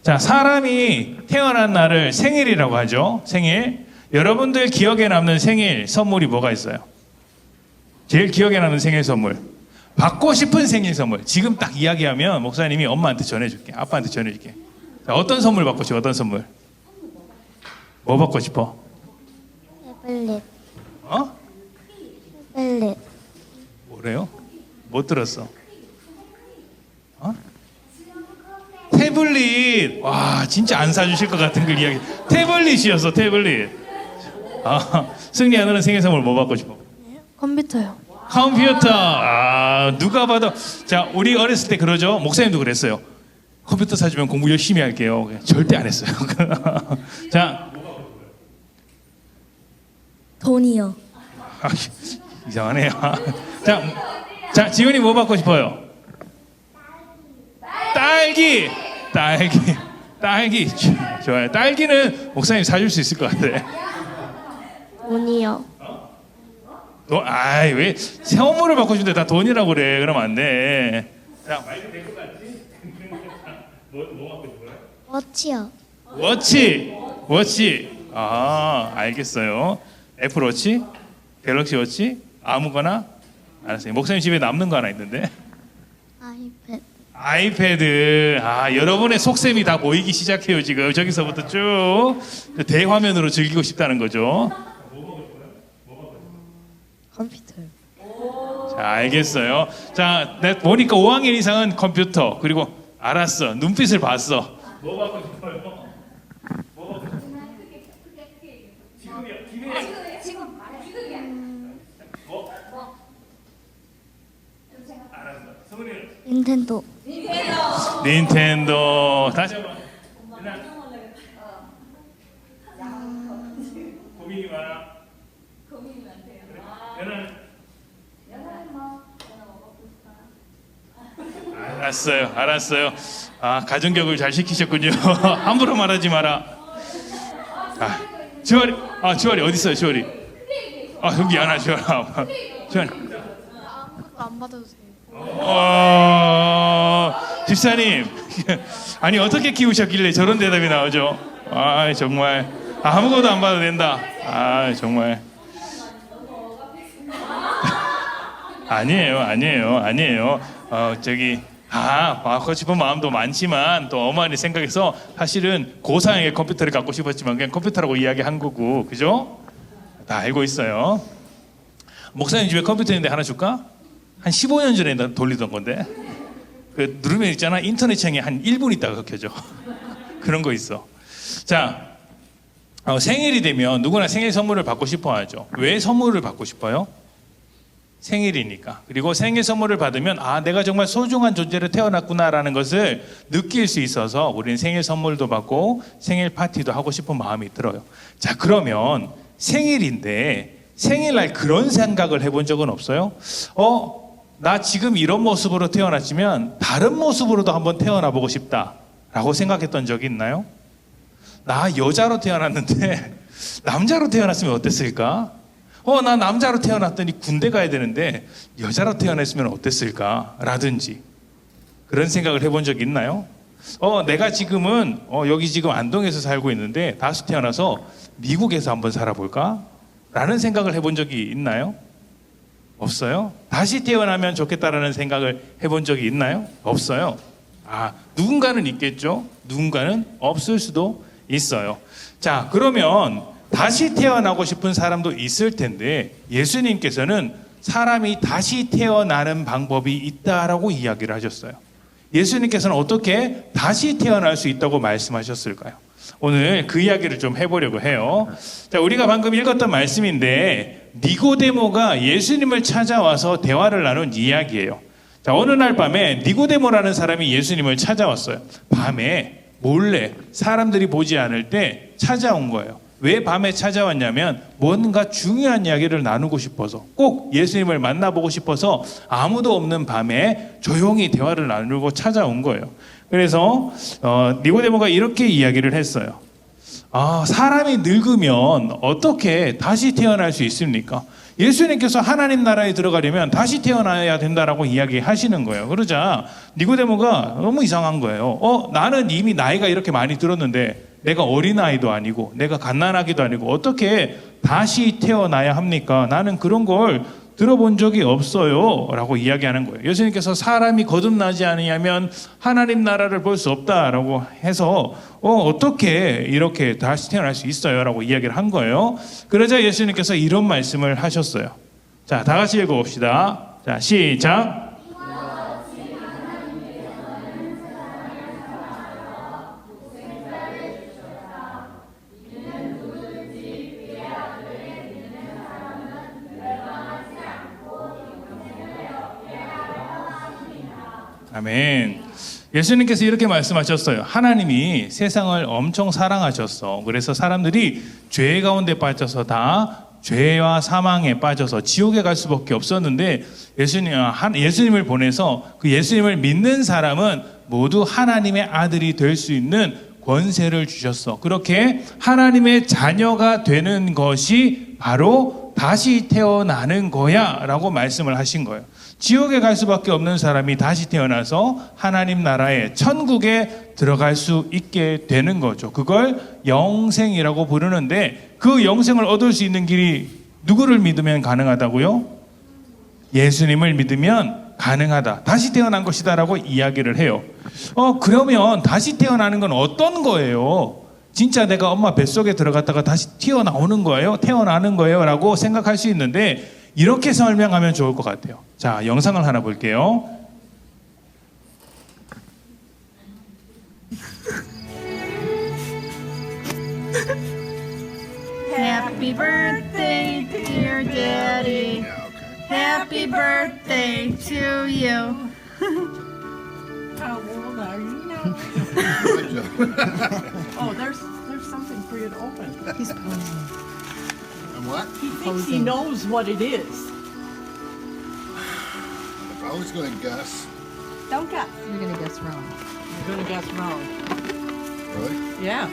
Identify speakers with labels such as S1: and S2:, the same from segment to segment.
S1: 자, 사람이 태어난 날을 생일이라고 하죠. 생일. 여러분들 기억에 남는 생일 선물이 뭐가 있어요? 제일 기억에 남는 생일 선물. 받고 싶은 생일 선물. 지금 딱 이야기하면 목사님이 엄마한테 전해줄게. 아빠한테 전해줄게. 자, 어떤 선물 받고 싶어? 어떤 선물? 뭐 받고 싶어?
S2: 태블릿.
S1: 어?
S2: 태블릿.
S1: 뭐래요? 못 들었어. 어? 태블릿. 와, 진짜 안 사주실 것 같은 그 이야기. 태블릿이었어, 태블릿. 아, 승리야, 너는 생일 선물 뭐 받고 싶어?
S2: 컴퓨터요.
S1: 컴퓨터. 아, 누가 봐도. 자, 우리 어렸을 때 그러죠. 목사님도 그랬어요. 컴퓨터 사주면 공부 열심히 할게요. 절대 안 했어요. 자,
S2: 돈이요.
S1: 아, 이상하네요. 자, 지훈이 뭐 받고 싶어요? 딸기. 딸기. 좋아요. 딸기는 목사님 사줄 수 있을 것 같아.
S2: 돈이요.
S1: 아이, 왜 선물을 받고 싶은데 다 돈이라고 그래. 그러면 안 돼. 자, 말도 될 것 같지? 뭐 받고 싶어요?
S2: 워치요.
S1: 워치. 아, 알겠어요. 애플워치? 갤럭시 워치? 아무거나? 알았어요. 목사님 집에 남는 거 하나 있는데. 아이패드. 아, 여러분의 속셈이 다 보이기 시작해요, 지금. 저기서부터 쭉 대화면으로 즐기고 싶다는 거죠.
S2: 컴퓨터요.
S1: 자, 알겠어요. 자, 내가 보니까 5학년 이상은 컴퓨터. 그리고 알았어. 눈빛을 봤어. 뭐 받고 싶어요? 뭐 받고 싶어요? 지금이요. 뭐? 알았어. 성훈이는? 닌텐도. 다시 한번. 고민이 많아. 알았어요. 아, 가정교육을 잘 시키셨군요. 함부로 말하지 마라. 아, 주월이 어디 있어요, 주월이? 아, 여기 안 하죠. 주월이.
S2: 안 받아도 돼요.
S1: 집사님, 아니 어떻게 키우셨길래 저런 대답이 나오죠? 아, 정말. 아무것도 안 받아도 된다. 아, 정말. 아니에요. 받고 싶은 마음도 많지만 또 어머니 생각해서 사실은 고사양의 컴퓨터를 갖고 싶었지만 그냥 컴퓨터라고 이야기한 거고, 그죠? 다 알고 있어요. 목사님 집에 컴퓨터 있는데 하나 줄까? 한 15년 전에 돌리던 건데, 그 누르면 있잖아, 인터넷 창에 한 1분 있다가 켜져. 그런 거 있어. 자, 생일이 되면 누구나 생일 선물을 받고 싶어 하죠. 왜 선물을 받고 싶어요? 생일이니까. 그리고 생일 선물을 받으면 내가 정말 소중한 존재로 태어났구나라는 것을 느낄 수 있어서 우리는 생일 선물도 받고 생일 파티도 하고 싶은 마음이 들어요. 자, 그러면 생일인데 생일날 그런 생각을 해본 적은 없어요? 나 지금 이런 모습으로 태어났지만 다른 모습으로도 한번 태어나 보고 싶다라고 생각했던 적이 있나요? 나 여자로 태어났는데 남자로 태어났으면 어땠을까? 나 남자로 태어났더니 군대 가야 되는데 여자로 태어났으면 어땠을까? 라든지 그런 생각을 해본 적이 있나요? 내가 지금은 여기 지금 안동에서 살고 있는데 다시 태어나서 미국에서 한번 살아볼까? 라는 생각을 해본 적이 있나요? 없어요? 다시 태어나면 좋겠다라는 생각을 해본 적이 있나요? 없어요. 누군가는 있겠죠? 누군가는 없을 수도 있어요. 자, 그러면 다시 태어나고 싶은 사람도 있을 텐데 예수님께서는 사람이 다시 태어나는 방법이 있다라고 이야기를 하셨어요. 예수님께서는 어떻게 다시 태어날 수 있다고 말씀하셨을까요? 오늘 그 이야기를 좀 해보려고 해요. 자, 우리가 방금 읽었던 말씀인데 니고데모가 예수님을 찾아와서 대화를 나눈 이야기예요. 자, 어느 날 밤에 니고데모라는 사람이 예수님을 찾아왔어요. 밤에 몰래 사람들이 보지 않을 때 찾아온 거예요. 왜 밤에 찾아왔냐면 뭔가 중요한 이야기를 나누고 싶어서, 꼭 예수님을 만나보고 싶어서 아무도 없는 밤에 조용히 대화를 나누고 찾아온 거예요. 그래서 니고데모가 이렇게 이야기를 했어요. 사람이 늙으면 어떻게 다시 태어날 수 있습니까? 예수님께서 하나님 나라에 들어가려면 다시 태어나야 된다라고 이야기하시는 거예요. 그러자 니고데모가 너무 이상한 거예요. 나는 이미 나이가 이렇게 많이 들었는데 내가 어린아이도 아니고 내가 갓난아기도 아니고 어떻게 다시 태어나야 합니까? 나는 그런 걸 들어본 적이 없어요 라고 이야기하는 거예요. 예수님께서 사람이 거듭나지 않으면 하나님 나라를 볼 수 없다라고 해서 어떻게 이렇게 다시 태어날 수 있어요 라고 이야기를 한 거예요. 그러자 예수님께서 이런 말씀을 하셨어요. 자, 다 같이 읽어봅시다. 자, 시작. 아멘. 예수님께서 이렇게 말씀하셨어요. 하나님이 세상을 엄청 사랑하셨어. 그래서 사람들이 죄 가운데 빠져서 다 죄와 사망에 빠져서 지옥에 갈 수밖에 없었는데 예수님을 보내서 그 예수님을 믿는 사람은 모두 하나님의 아들이 될 수 있는 권세를 주셨어. 그렇게 하나님의 자녀가 되는 것이 바로 다시 태어나는 거야 라고 말씀을 하신 거예요. 지옥에 갈 수밖에 없는 사람이 다시 태어나서 하나님 나라의 천국에 들어갈 수 있게 되는 거죠. 그걸 영생이라고 부르는데 그 영생을 얻을 수 있는 길이 누구를 믿으면 가능하다고요? 예수님을 믿으면 가능하다. 다시 태어난 것이다 라고 이야기를 해요. 그러면 다시 태어나는 건 어떤 거예요? 진짜 내가 엄마 뱃속에 들어갔다가 다시 튀어나오는 거예요? 태어나는 거예요? 라고 생각할 수 있는데 이렇게 설명하면 좋을 것 같아요. 자, 영상을 하나 볼게요.
S3: Happy birthday, dear Daddy. Happy birthday to you.
S4: How old are you now? Oh, there's something for you to open.
S5: He's posing.
S6: And what?
S4: He thinks he knows what it is.
S6: If I was going to guess,
S4: Don't guess.
S5: You're gonna guess wrong.
S4: You're gonna guess wrong.
S6: really?
S4: Yeah.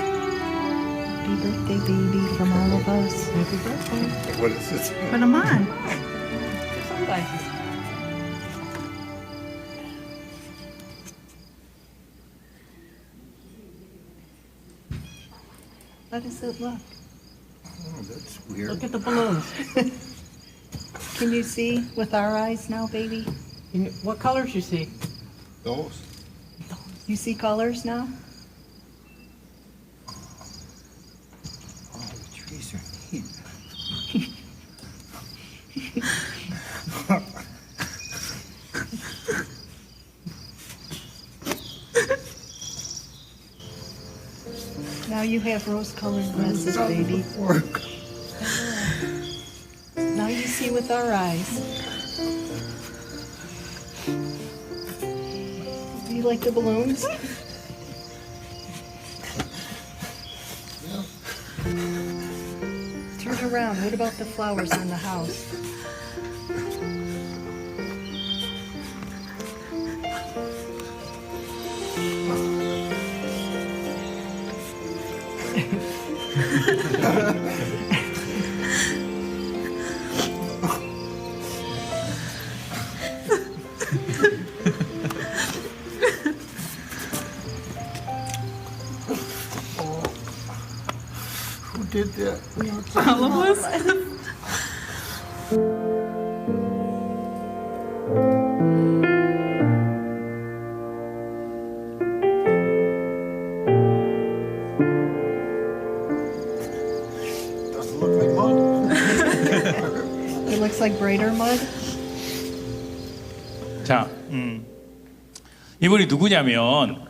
S5: Happy birthday, baby, from all of us.
S4: Happy birthday.
S6: What is it?
S3: Put them on.
S4: Sunglasses.
S5: How does it look?
S6: Oh, that's weird.
S4: Look at the balloons.
S5: Can you see with our eyes now, baby?
S4: What colors you see?
S6: Those?
S5: You see colors now?
S6: Oh, the trees are neat.
S5: Now you have rose-colored glasses, baby. Now you see with our eyes. Do you like the balloons? Turn around. What about the flowers on the house?
S6: Who did that?
S3: All of us.
S6: Doesn't look like mud.
S5: It looks like brighter mud.
S1: 자, 이분이 누구냐면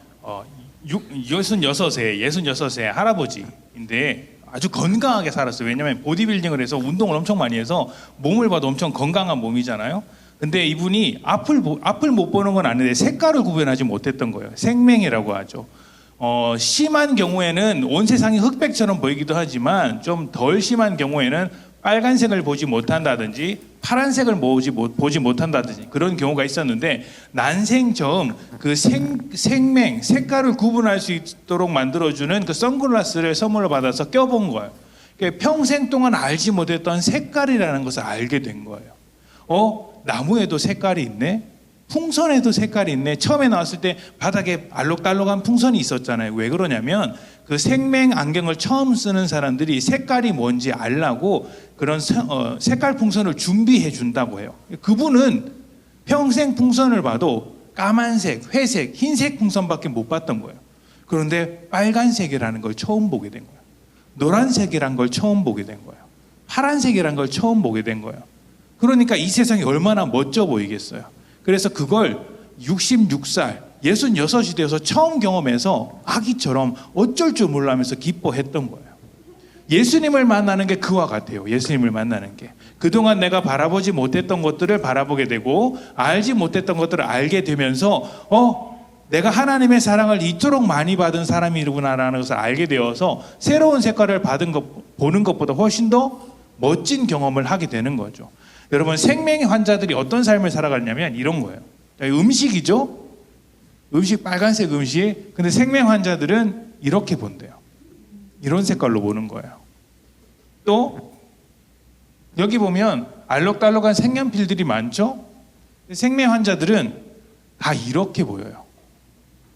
S1: 66세 할아버지인데 아주 건강하게 살았어요. 왜냐하면 보디빌딩을 해서 운동을 엄청 많이 해서 몸을 봐도 엄청 건강한 몸이잖아요. 근데 이분이 앞을 못 보는 건 아닌데 색깔을 구별하지 못했던 거예요. 생맹이라고 하죠. 심한 경우에는 온 세상이 흑백처럼 보이기도 하지만 좀 덜 심한 경우에는 빨간색을 보지 못한다든지 파란색을 보지 못한다든지 그런 경우가 있었는데 난생 처음 그 생명 색깔을 구분할 수 있도록 만들어주는 그 선글라스를 선물로 받아서 껴본 거예요. 그러니까 평생 동안 알지 못했던 색깔이라는 것을 알게 된 거예요. 나무에도 색깔이 있네. 풍선에도 색깔이 있네. 처음에 나왔을 때 바닥에 알록달록한 풍선이 있었잖아요. 왜 그러냐면 그 생명 안경을 처음 쓰는 사람들이 색깔이 뭔지 알라고 그런 색깔 풍선을 준비해 준다고 해요. 그분은 평생 풍선을 봐도 까만색, 회색, 흰색 풍선밖에 못 봤던 거예요. 그런데 빨간색이라는 걸 처음 보게 된 거예요. 노란색이란 걸 처음 보게 된 거예요. 파란색이란 걸 처음 보게 된 거예요. 그러니까 이 세상이 얼마나 멋져 보이겠어요. 그래서 그걸 66살, 66이 되어서 처음 경험해서 아기처럼 어쩔 줄 몰라면서 기뻐했던 거예요. 예수님을 만나는 게 그와 같아요. 예수님을 만나는 게. 그동안 내가 바라보지 못했던 것들을 바라보게 되고 알지 못했던 것들을 알게 되면서 내가 하나님의 사랑을 이토록 많이 받은 사람이구나라는 것을 알게 되어서 새로운 색깔을 보는 것보다 훨씬 더 멋진 경험을 하게 되는 거죠. 여러분 생명 환자들이 어떤 삶을 살아가냐면 이런 거예요. 음식이죠. 음식 빨간색 음식. 근데 생명 환자들은 이렇게 본대요. 이런 색깔로 보는 거예요. 또 여기 보면 알록달록한 색연필들이 많죠. 생명 환자들은 다 이렇게 보여요.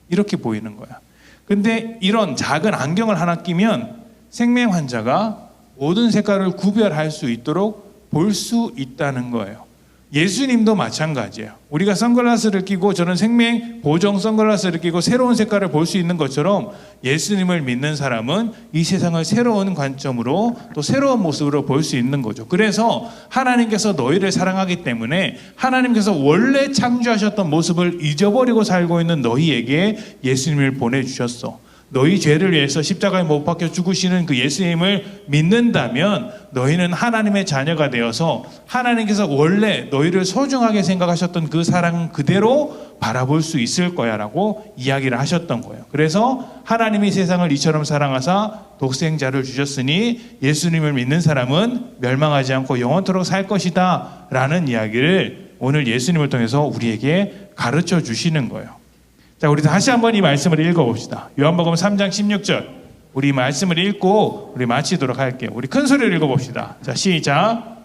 S1: 이렇게 보이는 거야. 근데 이런 작은 안경을 하나 끼면 생명 환자가 모든 색깔을 구별할 수 있도록 볼 수 있다는 거예요. 예수님도 마찬가지예요. 우리가 선글라스를 끼고 저는 생명 보정 선글라스를 끼고 새로운 색깔을 볼 수 있는 것처럼 예수님을 믿는 사람은 이 세상을 새로운 관점으로 또 새로운 모습으로 볼 수 있는 거죠. 그래서 하나님께서 너희를 사랑하기 때문에 하나님께서 원래 창조하셨던 모습을 잊어버리고 살고 있는 너희에게 예수님을 보내주셨어. 너희 죄를 위해서 십자가에 못 박혀 죽으시는 그 예수님을 믿는다면 너희는 하나님의 자녀가 되어서 하나님께서 원래 너희를 소중하게 생각하셨던 그 사랑 그대로 바라볼 수 있을 거야 라고 이야기를 하셨던 거예요. 그래서 하나님이 세상을 이처럼 사랑하사 독생자를 주셨으니 예수님을 믿는 사람은 멸망하지 않고 영원토록 살 것이다 라는 이야기를 오늘 예수님을 통해서 우리에게 가르쳐 주시는 거예요. 자, 우리 다시 한번 이 말씀을 읽어봅시다. 요한복음 3장 16절. 우리 이 말씀을 읽고 우리 마치도록 할게요. 우리 큰 소리로 읽어봅시다. 자, 시작.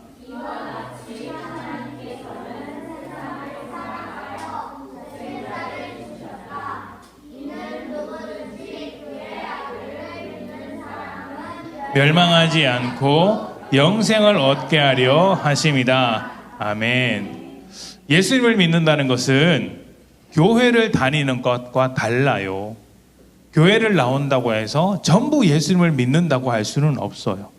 S1: 멸망하지 않고 영생을 얻게 하려 하심이다. 아멘. 예수님을 믿는다는 것은 교회를 다니는 것과 달라요. 교회를 나온다고 해서 전부 예수님을 믿는다고 할 수는 없어요.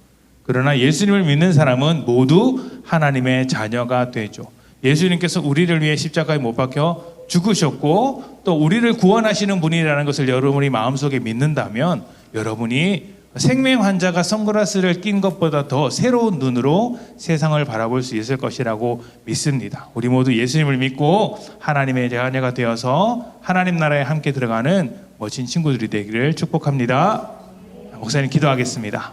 S1: 그러나 예수님을 믿는 사람은 모두 하나님의 자녀가 되죠. 예수님께서 우리를 위해 십자가에 못 박혀 죽으셨고 또 우리를 구원하시는 분이라는 것을 여러분이 마음속에 믿는다면 여러분이 생명 환자가 선글라스를 낀 것보다 더 새로운 눈으로 세상을 바라볼 수 있을 것이라고 믿습니다. 우리 모두 예수님을 믿고 하나님의 자녀가 되어서 하나님 나라에 함께 들어가는 멋진 친구들이 되기를 축복합니다. 목사님 기도하겠습니다.